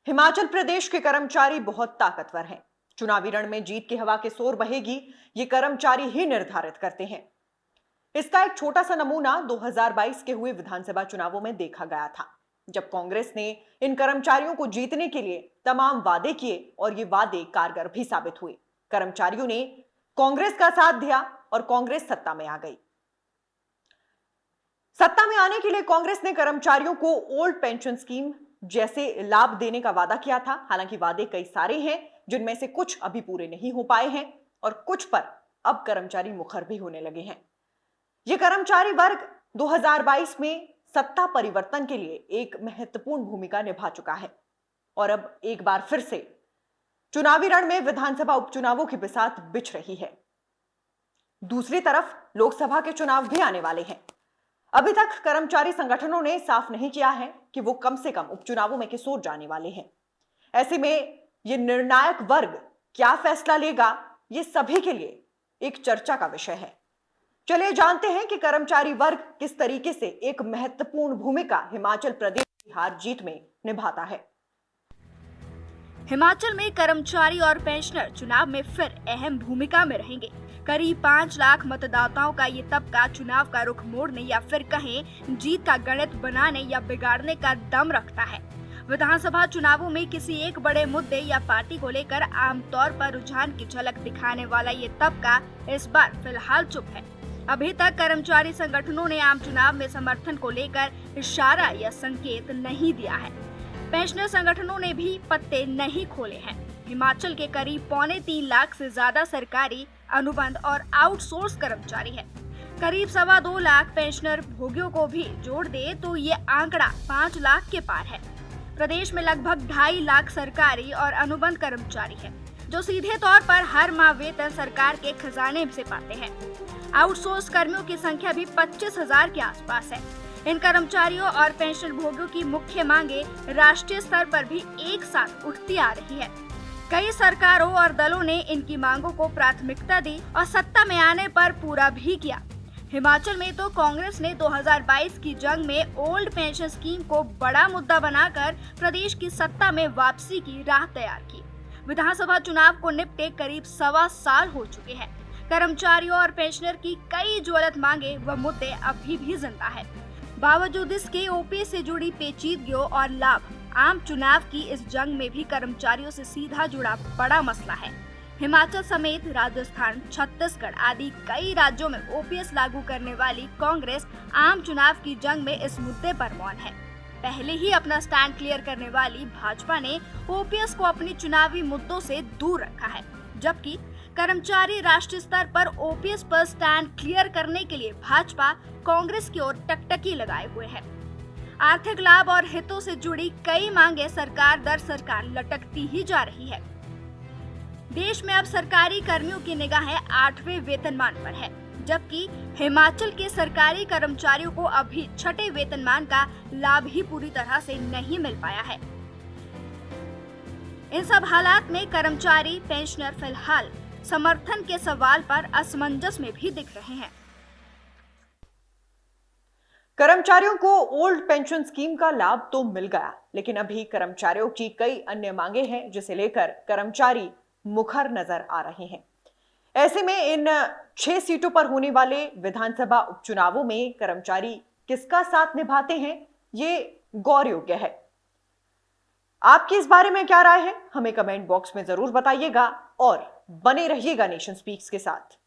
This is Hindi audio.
हिमाचल प्रदेश के कर्मचारी बहुत ताकतवर हैं। चुनावी रण में जीत की हवा के शोर बहेगी, ये कर्मचारी ही निर्धारित करते हैं। इसका एक छोटा सा नमूना 2022 के हुए विधानसभा चुनावों में देखा गया था, जब कांग्रेस ने इन कर्मचारियों को जीतने के लिए तमाम वादे किए और ये वादे कारगर भी साबित हुए। कर्मचारियों ने कांग्रेस का साथ दिया और कांग्रेस सत्ता में आ गई। सत्ता में आने के लिए कांग्रेस ने कर्मचारियों को ओल्ड पेंशन स्कीम जैसे लाभ देने का वादा किया था। हालांकि वादे कई सारे हैं, जिनमें से कुछ अभी पूरे नहीं हो पाए हैं और कुछ पर अब कर्मचारी मुखर भी होने लगे हैं। यह कर्मचारी वर्ग 2022 में सत्ता परिवर्तन के लिए एक महत्वपूर्ण भूमिका निभा चुका है और अब एक बार फिर से चुनावी रण में विधानसभा उपचुनावों की बिसात बिछ रही है। दूसरी तरफ लोकसभा के चुनाव भी आने वाले हैं। अभी तक कर्मचारी संगठनों ने साफ नहीं किया है कि वो कम से कम उपचुनावों में किस ओर जाने वाले हैं। ऐसे में ये निर्णायक वर्ग क्या फैसला लेगा, ये सभी के लिए एक चर्चा का विषय है। चलिए जानते हैं कि कर्मचारी वर्ग किस तरीके से एक महत्वपूर्ण भूमिका हिमाचल प्रदेश की हार जीत में निभाता है। हिमाचल में कर्मचारी और पेंशनर चुनाव में फिर अहम भूमिका में रहेंगे। करीब 5 लाख मतदाताओं का ये तबका चुनाव का रुख मोड़ने या फिर कहें जीत का गणित बनाने या बिगाड़ने का दम रखता है। विधानसभा चुनावों में किसी एक बड़े मुद्दे या पार्टी को लेकर आमतौर पर रुझान की झलक दिखाने वाला ये तबका इस बार फिलहाल चुप है। अभी तक कर्मचारी संगठनों ने आम चुनाव में समर्थन को लेकर इशारा या संकेत नहीं दिया है। पेंशनर संगठनों ने भी पत्ते नहीं खोले हैं। हिमाचल के करीब 3.25 लाख से ज्यादा सरकारी, अनुबंध और आउटसोर्स कर्मचारी है। करीब 2.25 लाख पेंशनर भोगियों को भी जोड़ दे तो ये आंकड़ा 5 लाख के पार है। प्रदेश में लगभग 2.5 लाख सरकारी और अनुबंध कर्मचारी है, जो सीधे तौर पर हर माह वेतन सरकार के खजाने से पाते हैं। आउटसोर्स कर्मियों की संख्या भी 25,000 के आसपास है। इन कर्मचारियों और पेंशन भोगियों की मुख्य मांगे राष्ट्रीय स्तर पर भी एक साथ उठती आ रही है। कई सरकारों और दलों ने इनकी मांगों को प्राथमिकता दी और सत्ता में आने पर पूरा भी किया। हिमाचल में तो कांग्रेस ने 2022 की जंग में ओल्ड पेंशन स्कीम को बड़ा मुद्दा बनाकर प्रदेश की सत्ता में वापसी की राह तैयार की। विधानसभा चुनाव को निपटे करीब 1.25 साल हो चुके हैं। कर्मचारियों और पेंशनर की कई ज्वलंत मांगे व मुद्दे अभी भी जिंदा है। बावजूद इसके ओपीएस से जुड़ी पेचीदगियों और लाभ आम चुनाव की इस जंग में भी कर्मचारियों से सीधा जुड़ा बड़ा मसला है। हिमाचल समेत राजस्थान, छत्तीसगढ़ आदि कई राज्यों में ओपीएस लागू करने वाली कांग्रेस आम चुनाव की जंग में इस मुद्दे पर मौन है। पहले ही अपना स्टैंड क्लियर करने वाली भाजपा ने ओपीएस को अपनी चुनावी मुद्दों से दूर रखा है, जबकि कर्मचारी राष्ट्रीय स्तर पर ओपीएस पर स्टैंड क्लियर करने के लिए भाजपा कांग्रेस की ओर टकटकी लगाए हुए है। आर्थिक लाभ और हितों से जुड़ी कई मांगे सरकार दर सरकार लटकती ही जा रही है। देश में अब सरकारी कर्मियों की निगाहें 8वें वेतनमान पर है, जबकि हिमाचल के सरकारी कर्मचारियों को अभी 6ठे वेतनमान का लाभ ही पूरी तरह से नहीं मिल पाया है। इन सब हालात में कर्मचारी पेंशनर फिलहाल समर्थन के सवाल पर असमंजस में भी दिख रहे हैं। कर्मचारियों को ओल्ड पेंशन स्कीम का लाभ तो मिल गया, लेकिन अभी कर्मचारियों की कई अन्य मांगे हैं, जिसे लेकर कर्मचारी मुखर नजर आ रहे हैं। ऐसे में इन 6 सीटों पर होने वाले विधानसभा उपचुनावों में कर्मचारी किसका साथ निभाते हैं, ये गौर योग्य है। आपकी इस बारे में क्या राय है, हमें कमेंट बॉक्स में जरूर बताइएगा और बने रहिएगा नेशन स्पीक्स के साथ।